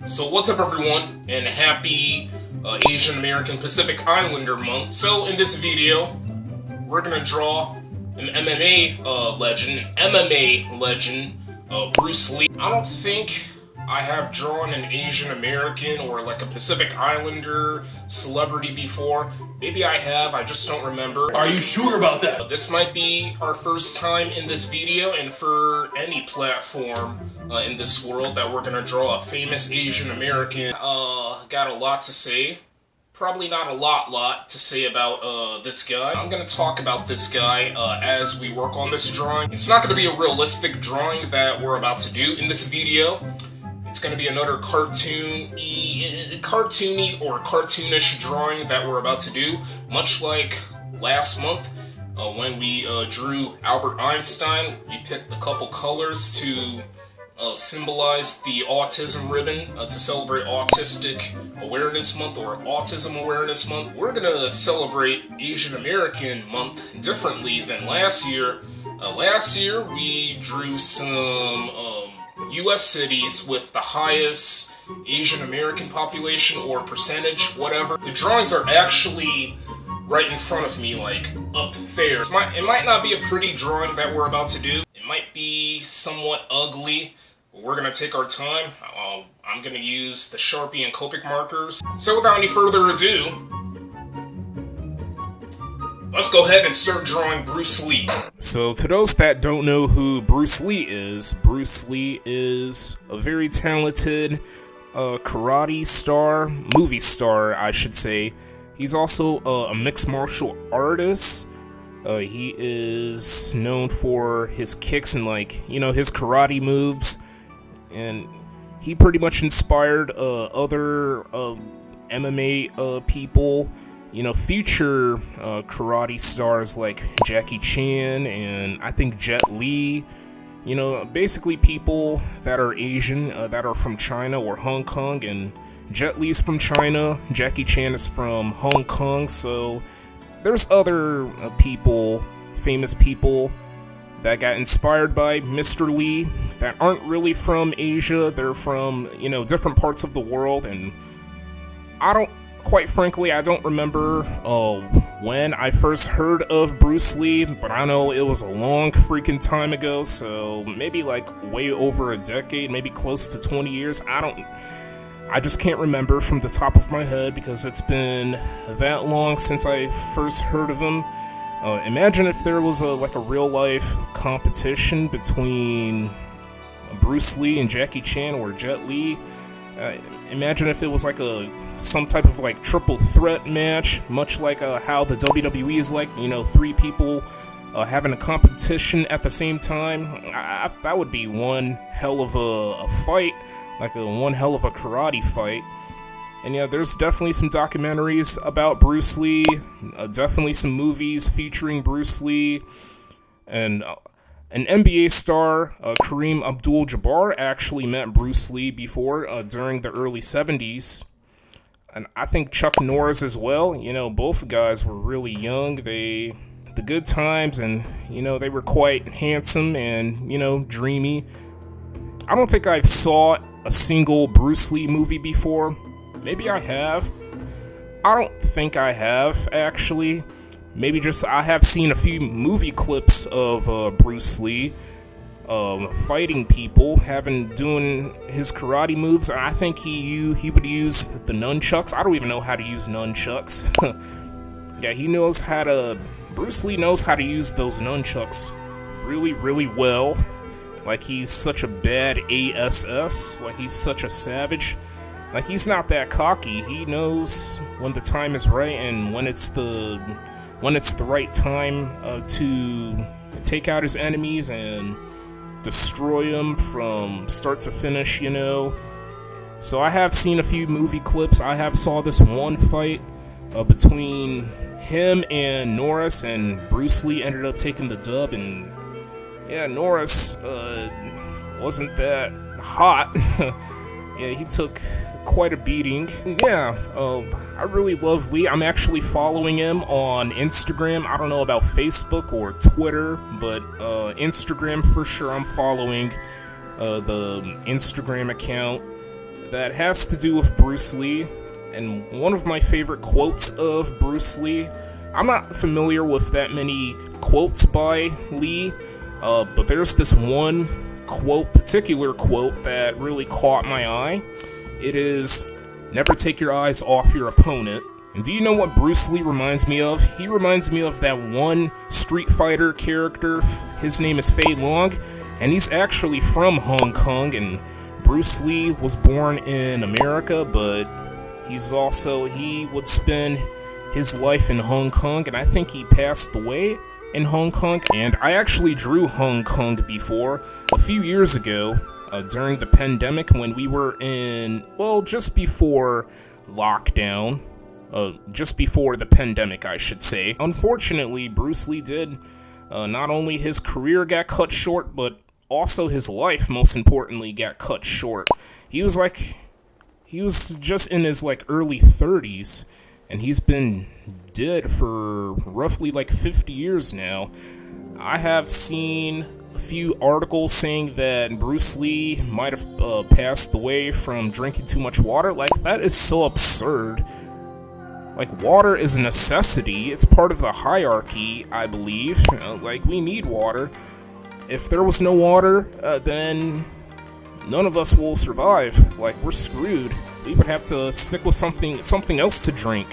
So what's up everyone, and happy Asian American Pacific Islander month. So in this video, we're gonna draw an MMA legend, Bruce Lee. I don't think I have drawn an Asian American or like a Pacific Islander celebrity before. Maybe I have, I just don't remember. Are you sure about that? This might be our first time in this video, and for any platform in this world that we're gonna draw a famous Asian American. Got a lot to say. Probably not a lot to say about this guy. I'm gonna talk about this guy as we work on this drawing. It's not gonna be a realistic drawing that we're about to do in this video. It's going to be another cartoony or cartoonish drawing that we're about to do, much like last month when we drew Albert Einstein. We picked a couple colors to symbolize the autism ribbon to celebrate Autistic Awareness Month or Autism Awareness Month. We're going to celebrate Asian American Month differently than last year. Last year we drew some U.S. cities with the highest Asian American population or percentage, whatever. The drawings are actually right in front of me, like up there. It might not be a pretty drawing that we're about to do. It might be somewhat ugly. But we're gonna take our time. I'm gonna use the Sharpie and Copic markers. So without any further ado, let's go ahead and start drawing Bruce Lee. So to those that don't know who Bruce Lee is a very talented karate star, movie star, I should say. He's also a mixed martial artist. He is known for his kicks and his karate moves. And he pretty much inspired other MMA people. Future karate stars like Jackie Chan and I think Jet Li. Basically people that are Asian, that are from China or Hong Kong, and Jet Li's from China, Jackie Chan is from Hong Kong, so there's other famous people that got inspired by Mr. Lee that aren't really from Asia. They're from, different parts of the world, and quite frankly, I don't remember when I first heard of Bruce Lee, but I know it was a long freaking time ago, so maybe like way over a decade, maybe close to 20 years. I just can't remember from the top of my head because it's been that long since I first heard of him. Imagine if there was a real life competition between Bruce Lee and Jackie Chan or Jet Li. Imagine if it was some type of triple threat match, much like how the WWE is three people having a competition at the same time. That would be one hell of a fight, one hell of a karate fight. And yeah, there's definitely some documentaries about Bruce Lee, definitely some movies featuring Bruce Lee, and an NBA star, Kareem Abdul-Jabbar, actually met Bruce Lee before during the early 70s. And I think Chuck Norris as well. Both guys were really young. The good times, and, they were quite handsome and, dreamy. I don't think I've saw a single Bruce Lee movie before. Maybe I have. I don't think I have, actually. Maybe just I have seen a few movie clips of Bruce Lee fighting people, doing his karate moves. I think he would use the nunchucks. I don't even know how to use nunchucks. Yeah, Bruce Lee knows how to use those nunchucks really, really well. He's such a bad ASS. He's such a savage. He's not that cocky. He knows when the time is right and when it's the right time to take out his enemies and destroy them from start to finish, So I have seen a few movie clips. I have saw this one fight between him and Norris, and Bruce Lee ended up taking the dub, and yeah, Norris wasn't that hot. Yeah, he took quite a beating. Yeah, I really love Lee. I'm actually following him on Instagram. I don't know about Facebook or Twitter, but Instagram for sure. I'm following the Instagram account. that has to do with Bruce Lee, and one of my favorite quotes of Bruce Lee. I'm not familiar with that many quotes by Lee, but there's this one particular quote that really caught my eye. It is, "Never take your eyes off your opponent." And do you know what Bruce Lee reminds me of? He reminds me of that one Street Fighter character. His name is Fei Long, and he's actually from Hong Kong, and Bruce Lee was born in America, but he would spend his life in Hong Kong, and I think he passed away in Hong Kong. And I actually drew Hong Kong before, a few years ago, during the pandemic, when we were just before lockdown, just before the pandemic, I should say. Unfortunately, Bruce Lee did, not only his career got cut short, but also his life, most importantly, got cut short. He was just in his early 30s, and he's been dead for roughly 50 years now. I have seen a few articles saying that Bruce Lee might have passed away from drinking too much water. That is so absurd. Water is a necessity. It's part of the hierarchy, I believe. We need water. If there was no water, then none of us will survive. We're screwed. We would have to stick with something else to drink.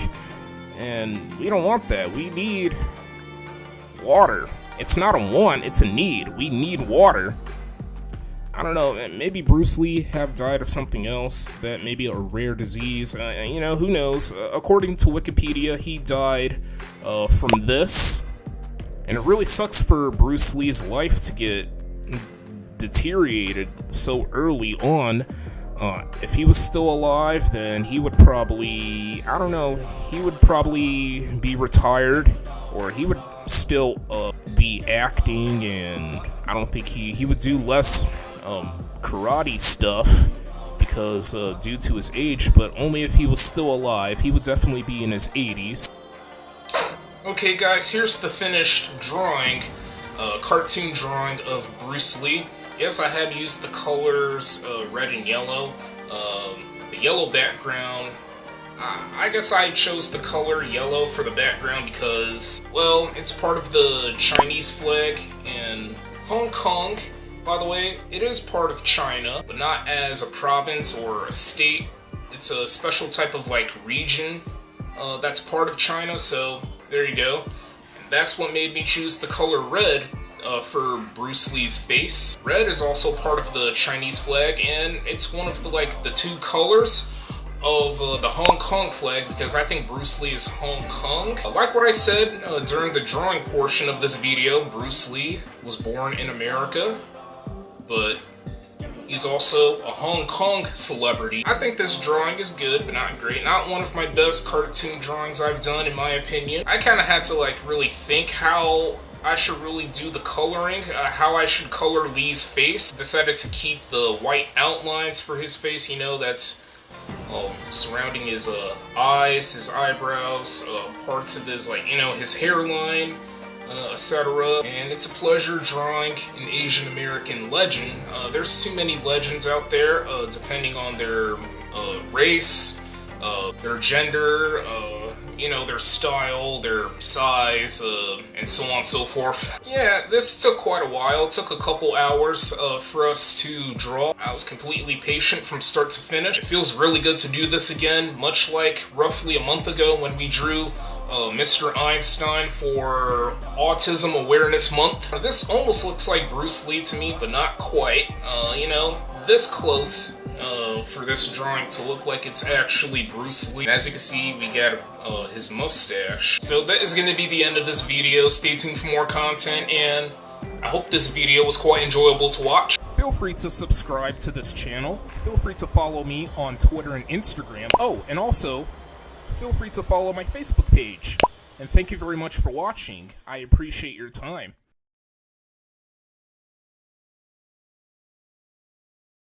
And we don't want that. We need water. It's not a want, it's a need. We need water. I don't know, maybe Bruce Lee have died of something else, that maybe a rare disease, who knows. According to Wikipedia, he died from this, and it really sucks for Bruce Lee's life to get deteriorated so early on. If he was still alive, then he would probably, he would probably be retired, or he would still be acting, and I don't think he would do less karate stuff because due to his age, but only if he was still alive. He would definitely be in his 80s. Okay guys, here's the finished drawing, cartoon drawing of Bruce Lee. Yes, I had used the colors red and yellow. The yellow background, I guess I chose the color yellow for the background because, well, it's part of the Chinese flag, and Hong Kong, by the way, it is part of China, but not as a province or a state. It's a special type of region that's part of China, so there you go. And that's what made me choose the color red for Bruce Lee's face. Red is also part of the Chinese flag, and it's one of the two colors of the Hong Kong flag, because I think Bruce Lee is Hong Kong. Like what I said during the drawing portion of this video, Bruce Lee was born in America, but he's also a Hong Kong celebrity. I think this drawing is good, but not great. Not one of my best cartoon drawings I've done, in my opinion. I kind of had to really think how I should really do the coloring, how I should color Lee's face. Decided to keep the white outlines for his face, that's surrounding his eyes, his eyebrows, parts of his his hairline, etc. And it's a pleasure drawing an Asian American legend. There's too many legends out there, depending on their race, their gender, their style, their size, and so on and so forth. Yeah, this took quite a while. It took a couple hours for us to draw. I was completely patient from start to finish. It feels really good to do this again, much like roughly a month ago when we drew Mr. Einstein for Autism Awareness Month. This almost looks like Bruce Lee to me, but not quite. This close for this drawing to look like it's actually Bruce Lee. As you can see, we got his mustache. So that is going to be the end of this video. Stay tuned for more content, and I hope this video was quite enjoyable to watch. Feel free to subscribe to this channel. Feel free to follow me on Twitter and Instagram. Oh, and also, feel free to follow my Facebook page. And thank you very much for watching. I appreciate your time.